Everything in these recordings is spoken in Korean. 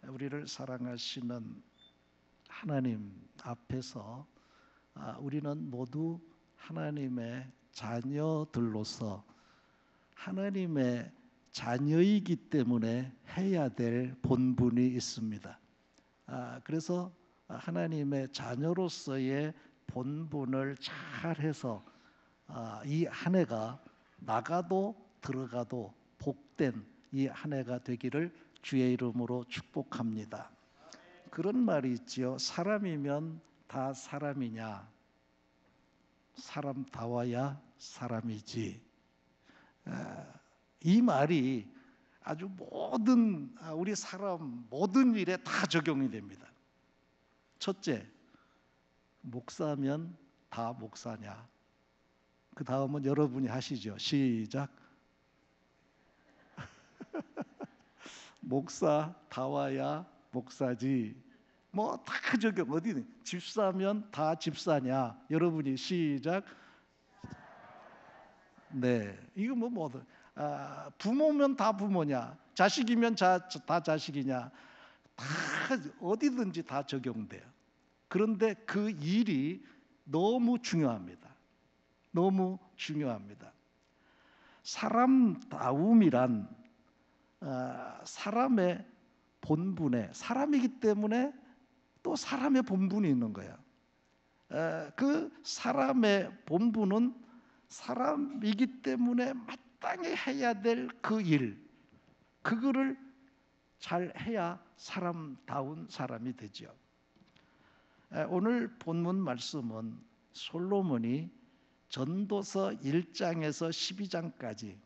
우리를 사랑하시는 하나님 앞에서 우리는 모두 하나님의 자녀들로서 하나님의 자녀이기 때문에 해야 될 본분이 있습니다. 그래서 하나님의 자녀로서의 본분을 잘해서 이 한 해가 나가도 들어가도 복된 이 한 해가 되기를 주의 이름으로 축복합니다. 그런 말이 있지요. 사람이면 다 사람이냐? 사람다워야 사람이지. 이 말이 아주 모든 우리 사람 모든 일에 다 적용이 됩니다. 첫째, 목사면 다 목사냐? 그 다음은 여러분이 하시죠. 시작. 목사다워야 목사지. 뭐 다 적용. 어디든 집사면 다 집사냐? 여러분이 시작. 네, 이거 뭐든 부모면 다 부모냐? 자식이면 다 자식이냐? 다 어디든지 다 적용돼요. 그런데 그 일이 너무 중요합니다. 너무 중요합니다. 사람다움이란 사람의 본분에 사람이기 때문에 또 사람의 본분이 있는 거예요. 그 사람의 본분은 사람이기 때문에 마땅히 해야 될 그 일, 그거를 잘 해야 사람다운 사람이 되죠. 오늘 본문 말씀은 솔로몬이 전도서 1장에서 12장까지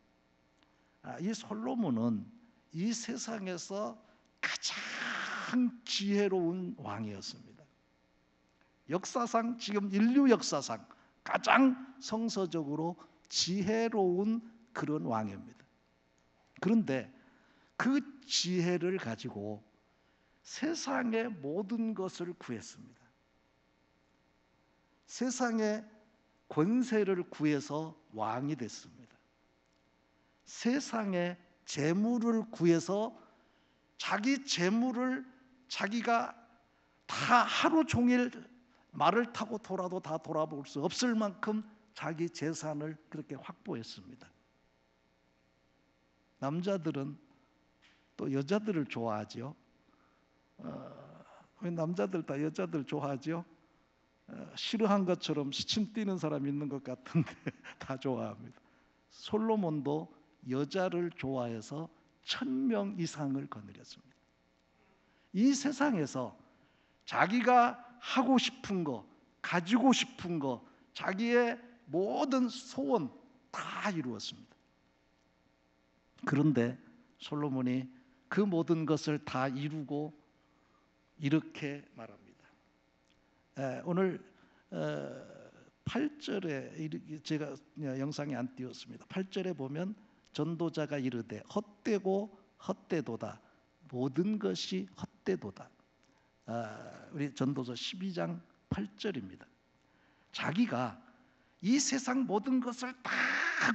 이 솔로몬은 이 세상에서 가장 지혜로운 왕이었습니다. 역사상 지금 인류 역사상 가장 성서적으로 지혜로운 그런 왕입니다. 그런데 그 지혜를 가지고 세상의 모든 것을 구했습니다. 세상의 권세를 구해서 왕이 됐습니다. 세상의 재물을 구해서 자기 재물을 자기가 다 하루 종일 말을 타고 돌아도 다 돌아볼 수 없을 만큼 자기 재산을 그렇게 확보했습니다. 남자들은 또 여자들을 좋아하죠. 왜 남자들 다 여자들 좋아하죠? 싫어한 것처럼 시침 뛰는 사람 있는 것 같은데 다 좋아합니다. 솔로몬도 여자를 좋아해서 1000명 이상을 거느렸습니다. 이 세상에서 자기가 하고 싶은 거, 가지고 싶은 거, 자기의 모든 소원 다 이루었습니다. 그런데 솔로몬이 그 모든 것을 다 이루고 이렇게 말합니다. 오늘 8절에 제가 영상에 안 띄웠습니다. 8절에 보면 전도자가 이르되 헛되고 헛되도다. 모든 것이 헛되도다. 우리 전도서 12장 8절입니다. 자기가 이 세상 모든 것을 다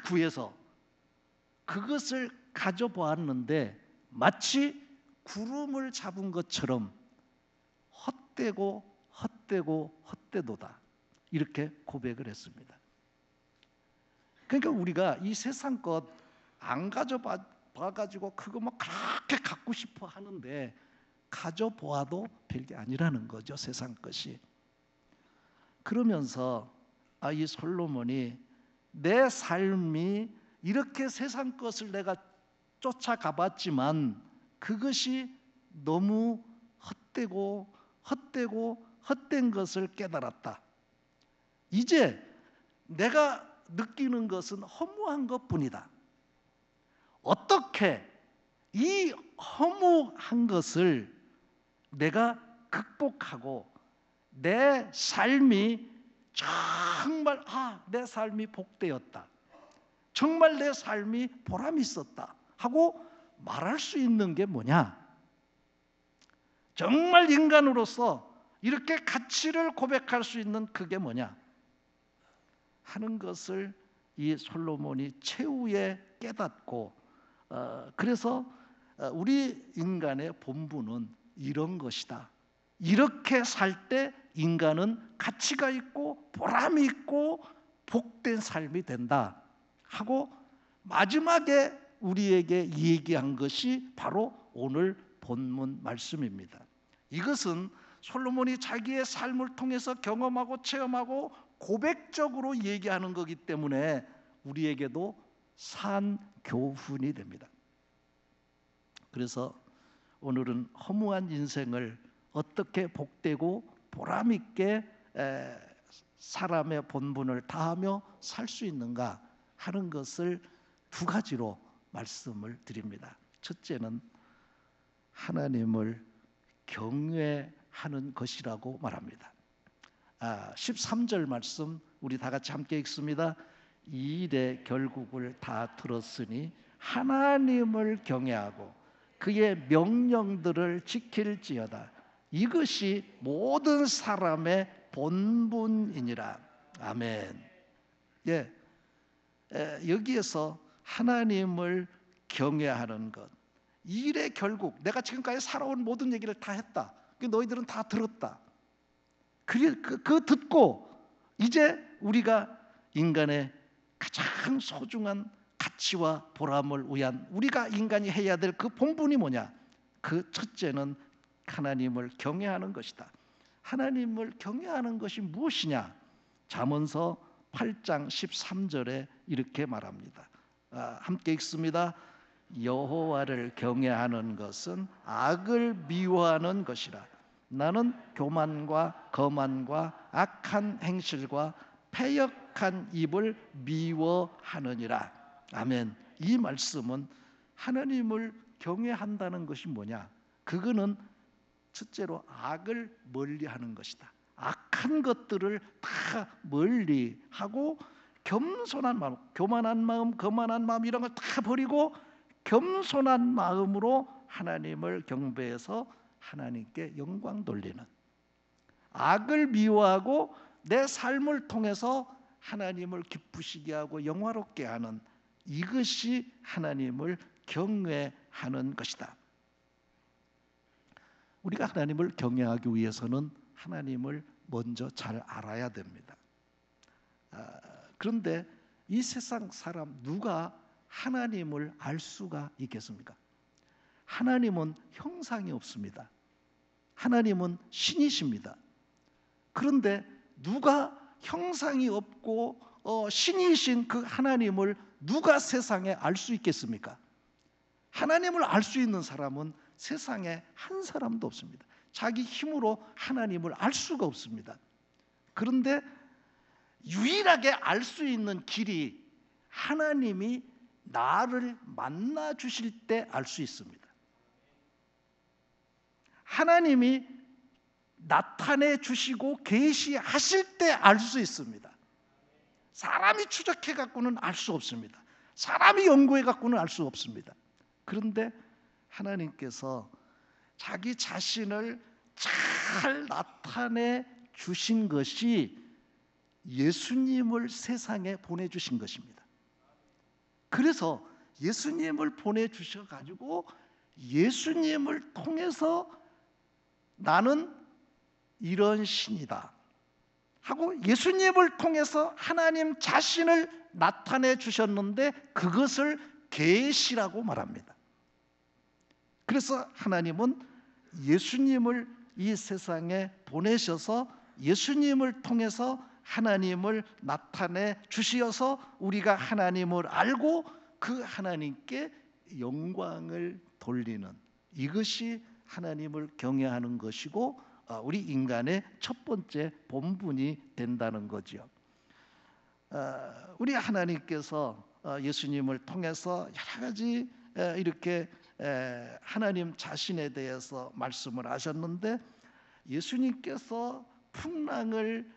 구해서 그것을 가져보았는데 마치 구름을 잡은 것처럼 헛되고 헛되고 헛되도다. 이렇게 고백을 했습니다. 그러니까 우리가 이 세상 것 안 가져봐가지고 그거 뭐 그렇게 갖고 싶어 하는데 가져보아도 별게 아니라는 거죠. 세상 것이. 그러면서 이 솔로몬이 내 삶이 이렇게 세상 것을 내가 쫓아가봤지만 그것이 너무 헛되고 헛된 것을 깨달았다. 이제 내가 느끼는 것은 허무한 것뿐이다. 어떻게 이 허무한 것을 내가 극복하고 내 삶이 정말 내 삶이 복되었다. 정말 내 삶이 보람 있었다 하고 말할 수 있는 게 뭐냐? 정말 인간으로서 이렇게 가치를 고백할 수 있는 그게 뭐냐? 하는 것을 이 솔로몬이 최후에 깨닫고 그래서 우리 인간의 본분은 이런 것이다. 이렇게 살 때 인간은 가치가 있고 보람이 있고 복된 삶이 된다 하고 마지막에 우리에게 얘기한 것이 바로 오늘 본문 말씀입니다. 이것은 솔로몬이 자기의 삶을 통해서 경험하고 체험하고 고백적으로 얘기하는 거기 때문에 우리에게도 산 교훈이 됩니다. 그래서 오늘은 허무한 인생을 어떻게 복되고 보람 있게 사람의 본분을 다하며 살 수 있는가 하는 것을 두 가지로 말씀을 드립니다. 첫째는 하나님을 경외하는 것이라고 말합니다. 13절 말씀 우리 다 같이 함께 읽습니다. 이 일의 결국을 다 들었으니 하나님을 경외하고 그의 명령들을 지킬지어다. 이것이 모든 사람의 본분이니라. 아멘. 여기에서 하나님을 경외하는 것, 이 일의 결국, 내가 지금까지 살아온 모든 얘기를 다 했다. 너희들은 다 들었다. 그 듣고 이제 우리가 인간의 가장 소중한 가치와 보람을 위한 우리가 인간이 해야 될 그 본분이 뭐냐? 그 첫째는 하나님을 경외하는 것이다. 하나님을 경외하는 것이 무엇이냐? 잠언서 8장 13절에 이렇게 말합니다. 함께 읽습니다. 여호와를 경외하는 것은 악을 미워하는 것이라. 나는 교만과 거만과 악한 행실과 패역한 입을 미워하느니라. 아멘. 이 말씀은 하나님을 경외한다는 것이 뭐냐? 그거는 첫째로 악을 멀리하는 것이다. 악한 것들을 다 멀리하고 겸손한 마음, 교만한 마음, 거만한 마음 이런 걸 다 버리고 겸손한 마음으로 하나님을 경배해서 하나님께 영광 돌리는, 악을 미워하고 내 삶을 통해서 하나님을 기쁘시게 하고 영화롭게 하는, 이것이 하나님을 경외하는 것이다. 우리가 하나님을 경외하기 위해서는 하나님을 먼저 잘 알아야 됩니다. 그런데 이 세상 사람 누가 하나님을 알 수가 있겠습니까? 하나님은 형상이 없습니다. 하나님은 신이십니다. 그런데 누가 형상이 없고 신이신 그 하나님을 누가 세상에 알 수 있겠습니까? 하나님을 알 수 있는 사람은 세상에 한 사람도 없습니다. 자기 힘으로 하나님을 알 수가 없습니다. 그런데 유일하게 알 수 있는 길이 하나님이 나를 만나 주실 때 알 수 있습니다. 하나님이 나타내 주시고 계시하실 때 알 수 있습니다. 사람이 추적해 갖고는 알 수 없습니다. 사람이 연구해 갖고는 알 수 없습니다. 그런데 하나님께서 자기 자신을 잘 나타내 주신 것이 예수님을 세상에 보내주신 것입니다. 그래서 예수님을 보내주셔가지고 예수님을 통해서 나는 이런 신이다 하고 예수님을 통해서 하나님 자신을 나타내 주셨는데 그것을 계시라고 말합니다. 그래서 하나님은 예수님을 이 세상에 보내셔서 예수님을 통해서 하나님을 나타내 주시어서 우리가 하나님을 알고 그 하나님께 영광을 돌리는, 이것이 하나님을 경외하는 것이고 우리 인간의 첫 번째 본분이 된다는 거죠. 우리 하나님께서 예수님을 통해서 여러 가지 이렇게 하나님 자신에 대해서 말씀을 하셨는데 예수님께서 풍랑을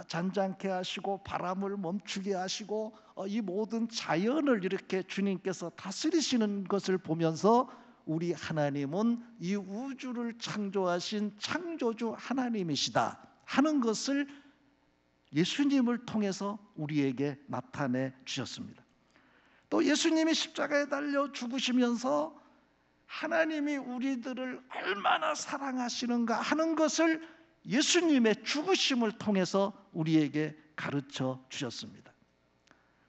잔잔케 하시고 바람을 멈추게 하시고 이 모든 자연을 이렇게 주님께서 다스리시는 것을 보면서 우리 하나님은 이 우주를 창조하신 창조주 하나님이시다 하는 것을 예수님을 통해서 우리에게 나타내 주셨습니다. 또 예수님이 십자가에 달려 죽으시면서 하나님이 우리들을 얼마나 사랑하시는가 하는 것을 예수님의 죽으심을 통해서 우리에게 가르쳐 주셨습니다.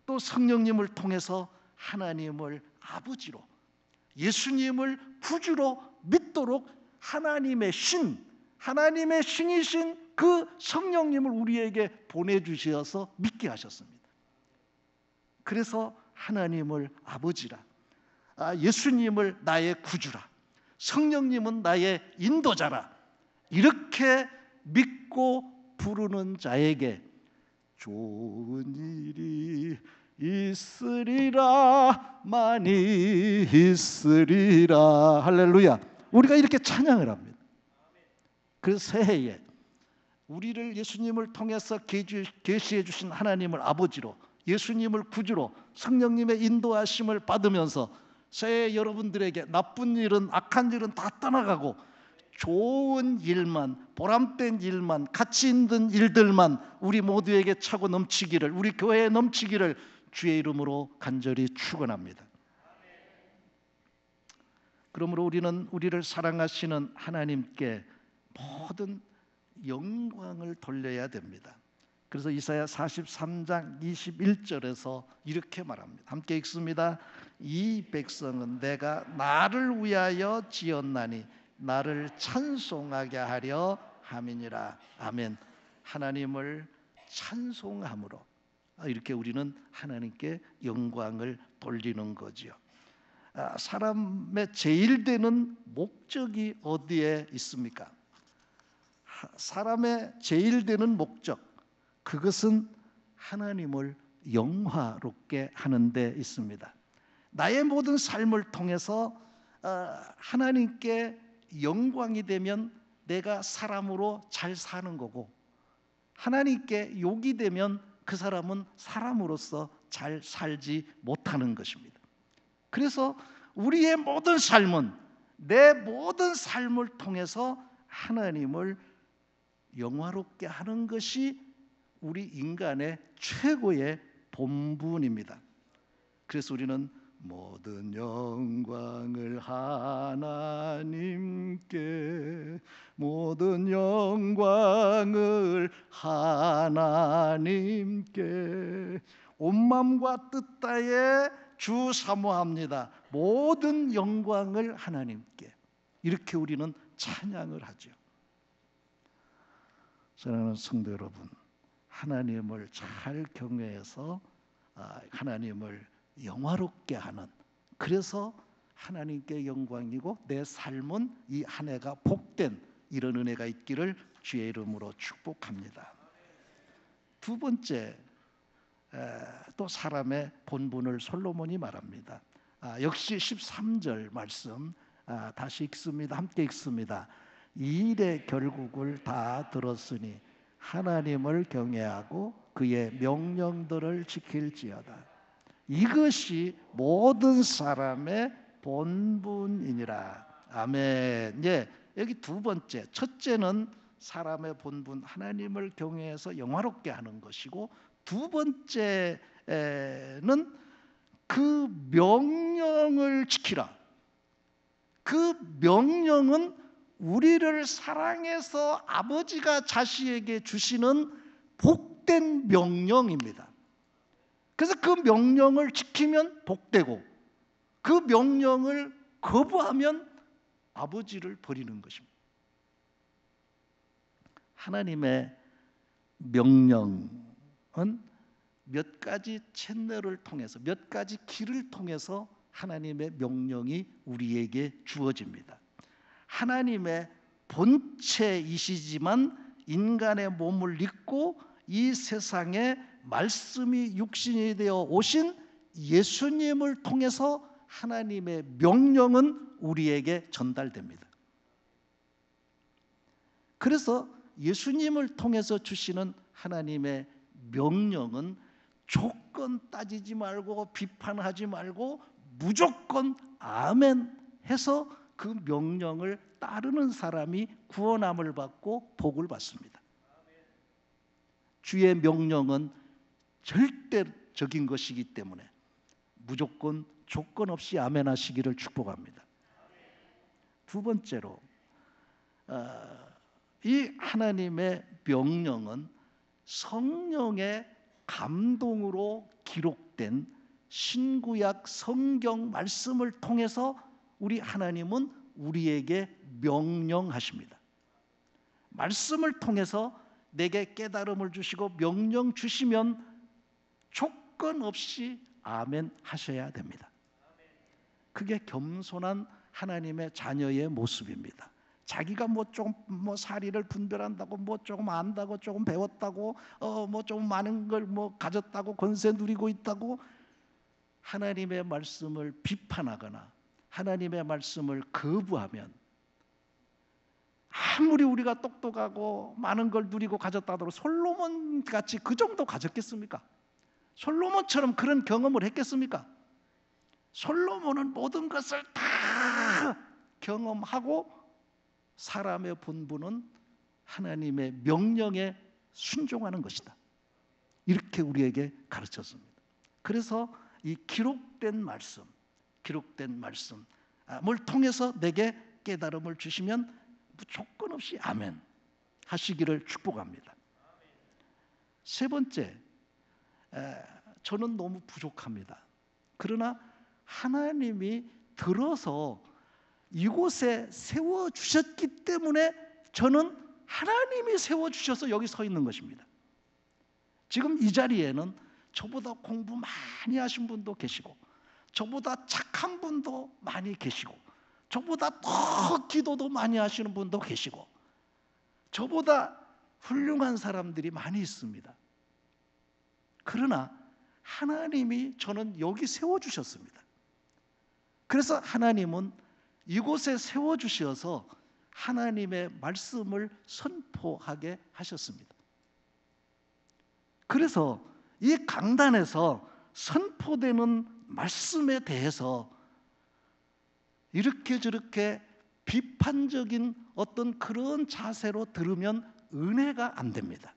또 성령님을 통해서 하나님을 아버지로, 예수님을 구주로 믿도록 하나님의 신이신 그 성령님을 우리에게 보내주셔서 믿게 하셨습니다. 그래서 하나님을 아버지라, 예수님을 나의 구주라, 성령님은 나의 인도자라, 이렇게 믿고 부르는 자에게 좋은 일이 있으리라, 많이 있으리라. 할렐루야. 우리가 이렇게 찬양을 합니다. 그래서 새해에 우리를 예수님을 통해서 계시해 주신 하나님을 아버지로, 예수님을 구주로, 성령님의 인도하심을 받으면서 새해 여러분들에게 나쁜 일은, 악한 일은 다 떠나가고 좋은 일만, 보람된 일만, 가치 있는 일들만 우리 모두에게 차고 넘치기를, 우리 교회에 넘치기를 주의 이름으로 간절히 축원합니다. 그러므로 우리는 우리를 사랑하시는 하나님께 모든 영광을 돌려야 됩니다. 그래서 이사야 43장 21절에서 이렇게 말합니다. 함께 읽습니다. 이 백성은 내가 나를 위하여 지었나니 나를 찬송하게 하려 함이니라. 아멘. 하나님을 찬송함으로 이렇게 우리는 하나님께 영광을 돌리는 거지요. 사람의 제일 되는 목적이 어디에 있습니까? 사람의 제일 되는 목적, 그것은 하나님을 영화롭게 하는 데 있습니다. 나의 모든 삶을 통해서 하나님께 영광이 되면 내가 사람으로 잘 사는 거고, 하나님께 욕이 되면 그 사람은 사람으로서 잘 살지 못하는 것입니다. 그래서 우리의 모든 삶은, 내 모든 삶을 통해서 하나님을 영화롭게 하는 것이 우리 인간의 최고의 본분입니다. 그래서 우리는 모든 영광을 하나님께, 모든 영광을 하나님께, 온 마음과 뜻 다해 주 사모합니다. 모든 영광을 하나님께. 이렇게 우리는 찬양을 하죠. 사랑하는 성도 여러분, 하나님을 잘 경외해서 하나님을 영화롭게 하는, 그래서 하나님께 영광이고 내 삶은 이 한 해가 복된 이런 은혜가 있기를 주의 이름으로 축복합니다. 두 번째, 또 사람의 본분을 솔로몬이 말합니다. 역시 13절 말씀 다시 읽습니다. 함께 읽습니다. 이 일의 결국을 다 들었으니 하나님을 경외하고 그의 명령들을 지킬지어다. 이것이 모든 사람의 본분이니라. 아멘. 예, 여기 두 번째, 첫째는 사람의 본분, 하나님을 경외해서 영화롭게 하는 것이고, 두 번째는 그 명령을 지키라. 그 명령은 우리를 사랑해서 아버지가 자식에게 주시는 복된 명령입니다. 그래서 그 명령을 지키면 복되고, 그 명령을 거부하면 아버지를 버리는 것입니다. 하나님의 명령은 몇 가지 채널을 통해서, 몇 가지 길을 통해서 하나님의 명령이 우리에게 주어집니다. 하나님의 본체이시지만 인간의 몸을 입고 이 세상에 말씀이 육신이 되어 오신 예수님을 통해서 하나님의 명령은 우리에게 전달됩니다. 그래서 예수님을 통해서 주시는 하나님의 명령은 조건 따지지 말고 비판하지 말고 무조건 아멘 해서 그 명령을 따르는 사람이 구원함을 받고 복을 받습니다. 주의 명령은 절대적인 것이기 때문에 무조건 조건 없이 아멘 하시기를 축복합니다. 두 번째로 이 하나님의 명령은 성령의 감동으로 기록된 신구약 성경 말씀을 통해서 우리 하나님은 우리에게 명령하십니다. 말씀을 통해서 내게 깨달음을 주시고 명령 주시면 조건 없이 아멘 하셔야 됩니다. 그게 겸손한 하나님의 자녀의 모습입니다. 자기가 조금 사리를 분별한다고 조금 안다고 조금 배웠다고 조금 많은 걸 가졌다고 권세 누리고 있다고 하나님의 말씀을 비판하거나 하나님의 말씀을 거부하면 아무리 우리가 똑똑하고 많은 걸 누리고 가졌다 하더라도 솔로몬 같이 그 정도 가졌겠습니까? 솔로몬처럼 그런 경험을 했겠습니까? 솔로몬은 모든 것을 다 경험하고 사람의 본분은 하나님의 명령에 순종하는 것이다. 이렇게 우리에게 가르쳤습니다. 그래서 이 기록된 말씀을 통해서 내게 깨달음을 주시면 조건 없이 아멘 하시기를 축복합니다. 세 번째, 저는 너무 부족합니다. 그러나 하나님이 들어서 이곳에 세워주셨기 때문에 저는 하나님이 세워주셔서 여기 서 있는 것입니다. 지금 이 자리에는 저보다 공부 많이 하신 분도 계시고 저보다 착한 분도 많이 계시고 저보다 더 기도도 많이 하시는 분도 계시고 저보다 훌륭한 사람들이 많이 있습니다. 그러나 하나님이 저는 여기 세워주셨습니다. 그래서 하나님은 이곳에 세워주셔서 하나님의 말씀을 선포하게 하셨습니다. 그래서 이 강단에서 선포되는 말씀에 대해서 이렇게 저렇게 비판적인 어떤 그런 자세로 들으면 은혜가 안 됩니다.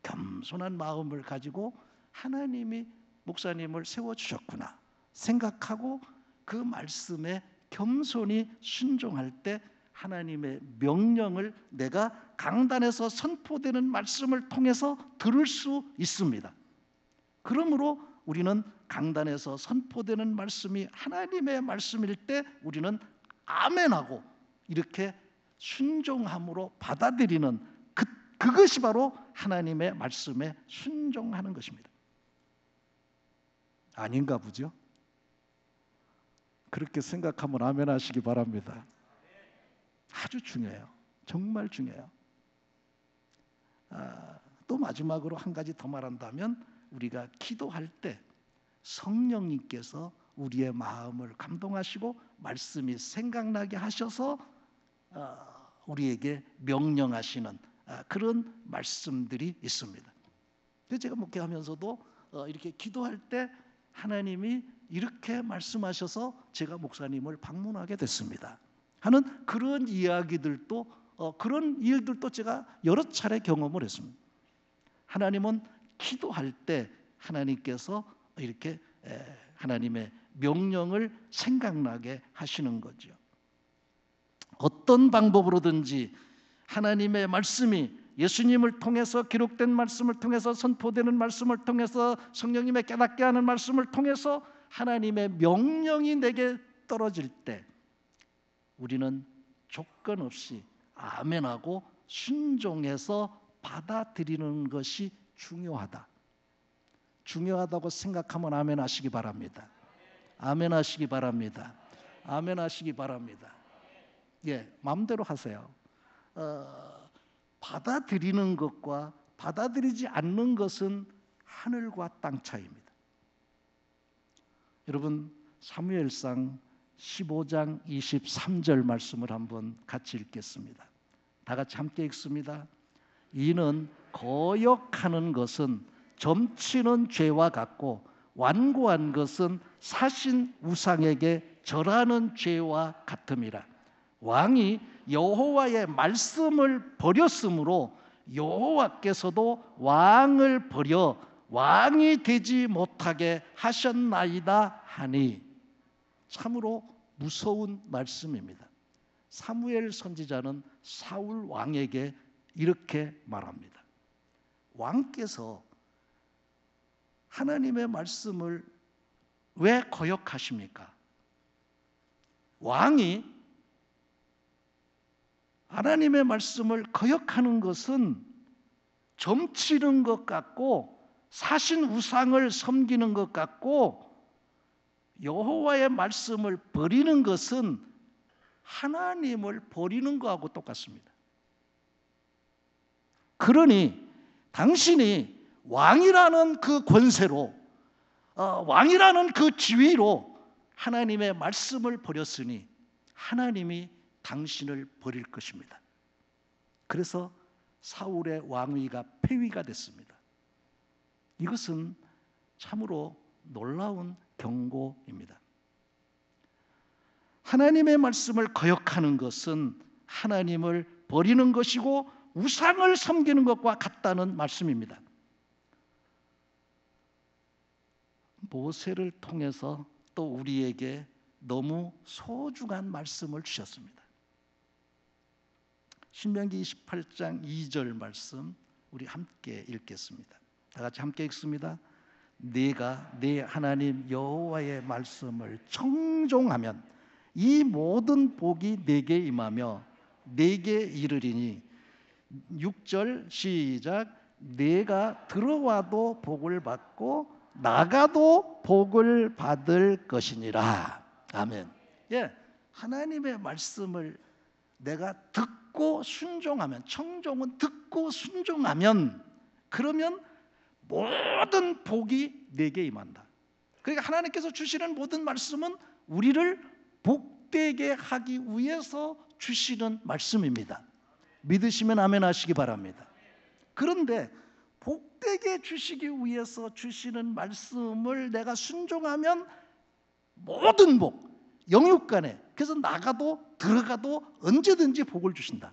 겸손한 마음을 가지고 하나님이 목사님을 세워주셨구나 생각하고 그 말씀에 겸손히 순종할 때 하나님의 명령을 내가 강단에서 선포되는 말씀을 통해서 들을 수 있습니다. 그러므로 우리는 강단에서 선포되는 말씀이 하나님의 말씀일 때 우리는 아멘하고 이렇게 순종함으로 받아들이는 그것이 바로 하나님의 말씀에 순종하는 것입니다. 아닌가 보죠? 그렇게 생각하면 아멘 하시기 바랍니다. 아주 중요해요. 정말 중요해요. 또 마지막으로 한 가지 더 말한다면 우리가 기도할 때 성령님께서 우리의 마음을 감동하시고 말씀이 생각나게 하셔서 우리에게 명령하시는 그런 말씀들이 있습니다. 그래서 제가 목회하면서도 이렇게 기도할 때 하나님이 이렇게 말씀하셔서 제가 목사님을 방문하게 됐습니다 하는 그런 이야기들도 그런 일들도 제가 여러 차례 경험을 했습니다. 하나님은 기도할 때 하나님께서 이렇게 하나님의 명령을 생각나게 하시는 거죠. 어떤 방법으로든지 하나님의 말씀이 예수님을 통해서 기록된 말씀을 통해서 선포되는 말씀을 통해서 성령님의 깨닫게 하는 말씀을 통해서 하나님의 명령이 내게 떨어질 때 우리는 조건 없이 아멘하고 순종해서 받아들이는 것이 중요하다고 생각하면 아멘 하시기 바랍니다. 아멘 하시기 바랍니다. 아멘 하시기 바랍니다. 예, 마음대로 하세요. 받아들이는 것과 받아들이지 않는 것은 하늘과 땅 차이입니다. 여러분 사무엘상 15장 23절 말씀을 한번 같이 읽겠습니다. 다 같이 함께 읽습니다. 이는 거역하는 것은 점치는 죄와 같고 완고한 것은 사신 우상에게 절하는 죄와 같음이라. 왕이 여호와의 말씀을 버렸으므로 여호와께서도 왕을 버려 왕이 되지 못하게 하셨나이다 하니. 참으로 무서운 말씀입니다. 사무엘 선지자는 사울 왕에게 이렇게 말합니다. 왕께서 하나님의 말씀을 왜 거역하십니까? 왕이 하나님의 말씀을 거역하는 것은 점치는 것 같고 사신 우상을 섬기는 것 같고 여호와의 말씀을 버리는 것은 하나님을 버리는 것하고 똑같습니다. 그러니 당신이 왕이라는 그 권세로 왕이라는 그 지위로 하나님의 말씀을 버렸으니 하나님이 당신을 버릴 것입니다. 그래서 사울의 왕위가 폐위가 됐습니다. 이것은 참으로 놀라운 경고입니다. 하나님의 말씀을 거역하는 것은 하나님을 버리는 것이고 우상을 섬기는 것과 같다는 말씀입니다. 모세를 통해서 또 우리에게 너무 소중한 말씀을 주셨습니다. 신명기 28장 2절 말씀 우리 함께 읽겠습니다. 다 같이 함께 읽습니다. 네가 네 하나님 여호와의 말씀을 청종하면 이 모든 복이 네게 임하며 네게 이르리니 6절 시작. 네가 들어와도 복을 받고 나가도 복을 받을 것이니라. 아멘. 예, 하나님의 말씀을 내가 듣고 순종하면, 청종은 듣고 순종하면, 그러면 모든 복이 내게 임한다. 그러니까 하나님께서 주시는 모든 말씀은 우리를 복되게 하기 위해서 주시는 말씀입니다. 믿으시면 아멘 하시기 바랍니다. 그런데 복되게 주시기 위해서 주시는 말씀을 내가 순종하면 모든 복, 영육간에, 그래서 나가도 들어가도 언제든지 복을 주신다.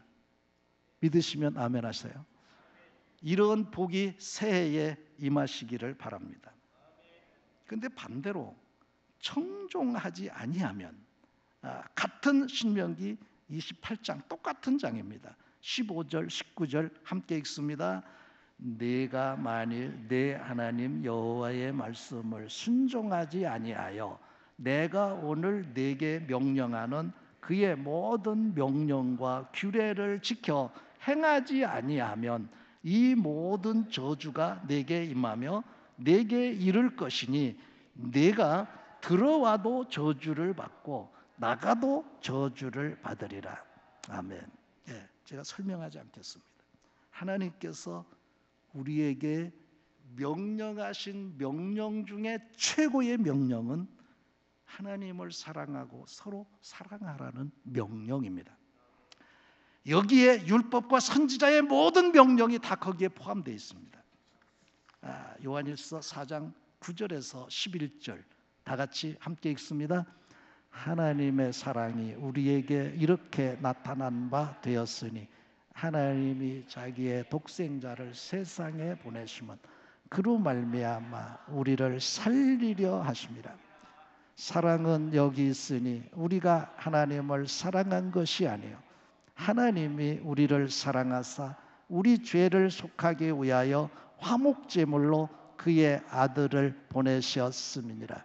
믿으시면 아멘 하세요. 이런 복이 새해에 임하시기를 바랍니다. 그런데 반대로 청종하지 아니하면 같은 신명기 28장 똑같은 장입니다. 15절 19절 함께 읽습니다. 네가 만일 내 하나님 여호와의 말씀을 순종하지 아니하여 내가 오늘 네게 명령하는 그의 모든 명령과 규례를 지켜 행하지 아니하면 이 모든 저주가 네게 임하며 네게 이를 것이니 네가 들어와도 저주를 받고 나가도 저주를 받으리라. 아멘. 예, 제가 설명하지 않겠습니다. 하나님께서 우리에게 명령하신 명령 중에 최고의 명령은 하나님을 사랑하고 서로 사랑하라는 명령입니다. 여기에 율법과 선지자의 모든 명령이 다 거기에 포함되어 있습니다. 요한일서 4장 9절에서 11절 다 같이 함께 읽습니다. 하나님의 사랑이 우리에게 이렇게 나타난 바 되었으니 하나님이 자기의 독생자를 세상에 보내심은 그로 말미암아 우리를 살리려 하심이라. 사랑은 여기 있으니 우리가 하나님을 사랑한 것이 아니요 하나님이 우리를 사랑하사 우리 죄를 속하기 위하여 화목제물로 그의 아들을 보내셨음이니라.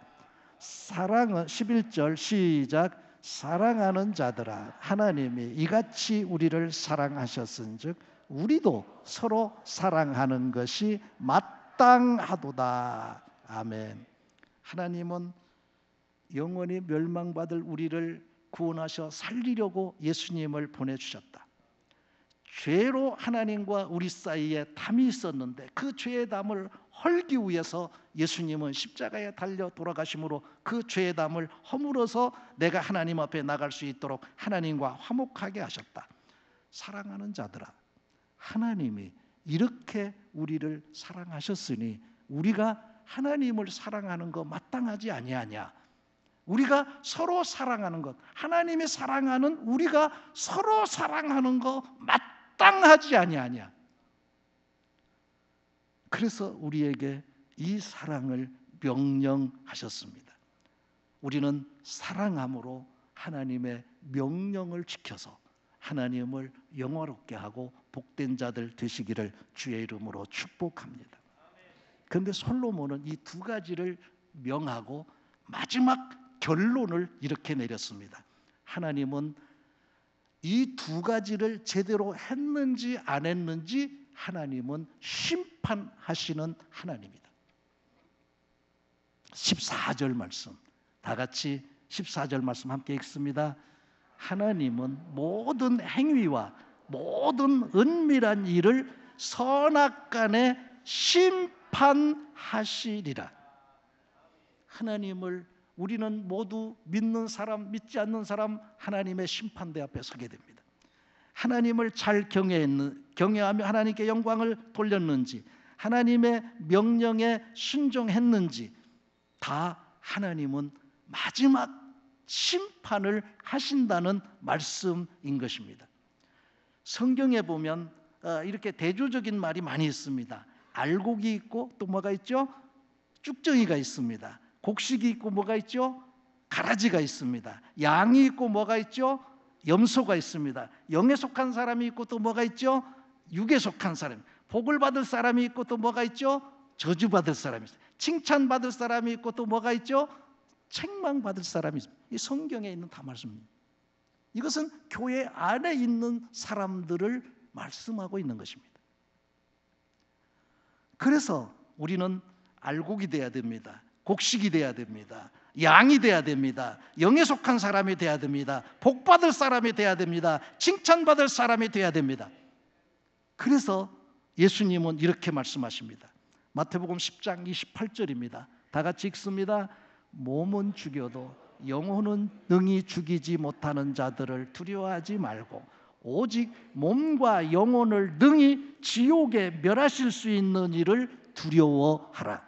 사랑은 11절 시작. 사랑하는 자들아 하나님이 이같이 우리를 사랑하셨은즉 우리도 서로 사랑하는 것이 마땅하도다. 아멘. 하나님은 영원히 멸망받을 우리를 구원하셔 살리려고 예수님을 보내주셨다. 죄로 하나님과 우리 사이에 담이 있었는데 그 죄의 담을 헐기 위해서 예수님은 십자가에 달려 돌아가심으로 그 죄의 담을 허물어서 내가 하나님 앞에 나갈 수 있도록 하나님과 화목하게 하셨다. 사랑하는 자들아 하나님이 이렇게 우리를 사랑하셨으니 우리가 하나님을 사랑하는 거 마땅하지 아니하냐. 우리가 서로 사랑하는 것, 하나님이 사랑하는 우리가 서로 사랑하는 거 마땅하지 아니하냐. 그래서 우리에게 이 사랑을 명령하셨습니다. 우리는 사랑함으로 하나님의 명령을 지켜서 하나님을 영화롭게 하고 복된 자들 되시기를 주의 이름으로 축복합니다. 그런데 솔로몬은 이 두 가지를 명하고 마지막 결론을 이렇게 내렸습니다. 하나님은 이 두 가지를 제대로 했는지 안 했는지 하나님은 심판하시는 하나님이다. 14절 말씀, 다 같이 14절 말씀 함께 읽습니다. 하나님은 모든 행위와 모든 은밀한 일을 선악간에 심판하시리라. 하나님을 우리는 모두 믿는 사람, 믿지 않는 사람 하나님의 심판대 앞에 서게 됩니다. 하나님을 잘 경외하며 하나님께 영광을 돌렸는지, 하나님의 명령에 순종했는지 다 하나님은 마지막 심판을 하신다는 말씀인 것입니다. 성경에 보면 이렇게 대조적인 말이 많이 있습니다. 알곡이 있고 또 뭐가 있죠? 쭉정이가 있습니다. 곡식이 있고 뭐가 있죠? 가라지가 있습니다. 양이 있고 뭐가 있죠? 염소가 있습니다. 영에 속한 사람이 있고 또 뭐가 있죠? 육에 속한 사람. 복을 받을 사람이 있고 또 뭐가 있죠? 저주받을 사람이 있어요. 칭찬받을 사람이 있고 또 뭐가 있죠? 책망받을 사람이 있습니다. 이 성경에 있는 다 말씀입니다. 이것은 교회 안에 있는 사람들을 말씀하고 있는 것입니다. 그래서 우리는 알곡이 돼야 됩니다. 곡식이 돼야 됩니다. 양이 돼야 됩니다. 영에 속한 사람이 돼야 됩니다. 복받을 사람이 돼야 됩니다. 칭찬받을 사람이 돼야 됩니다. 그래서 예수님은 이렇게 말씀하십니다. 마태복음 10장 28절입니다. 다 같이 읽습니다. 몸은 죽여도 영혼은 능히 죽이지 못하는 자들을 두려워하지 말고 오직 몸과 영혼을 능히 지옥에 멸하실 수 있는 이를 두려워하라.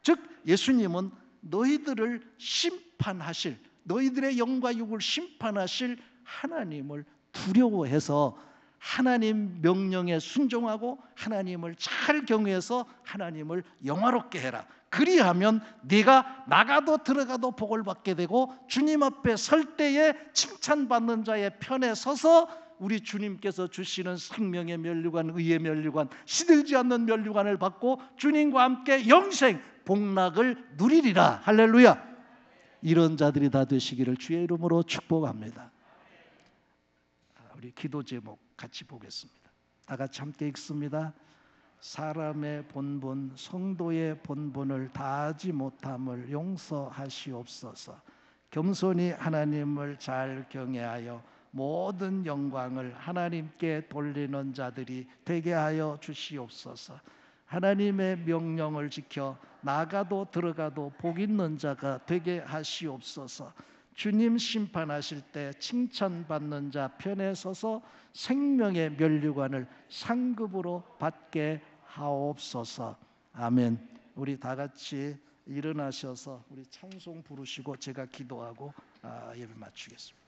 즉 예수님은 너희들을 심판하실, 너희들의 영과 육을 심판하실 하나님을 두려워해서 하나님 명령에 순종하고 하나님을 잘 경외해서 하나님을 영화롭게 해라. 그리하면 네가 나가도 들어가도 복을 받게 되고 주님 앞에 설 때에 칭찬받는 자의 편에 서서 우리 주님께서 주시는 생명의 면류관, 의의 면류관, 시들지 않는 면류관을 받고 주님과 함께 영생 복락을 누리리라. 할렐루야. 이런 자들이 다 되시기를 주의 이름으로 축복합니다. 우리 기도 제목 같이 보겠습니다. 다 같이 함께 읽습니다. 사람의 본분, 성도의 본분을 다하지 못함을 용서하시옵소서. 겸손히 하나님을 잘 경외하여 모든 영광을 하나님께 돌리는 자들이 되게 하여 주시옵소서. 하나님의 명령을 지켜 나가도 들어가도 복 있는 자가 되게 하시옵소서. 주님 심판하실 때 칭찬받는 자 편에 서서 생명의 면류관을 상급으로 받게 하옵소서. 아멘. 우리 다 같이 일어나셔서 우리 찬송 부르시고 제가 기도하고 예배 마치겠습니다.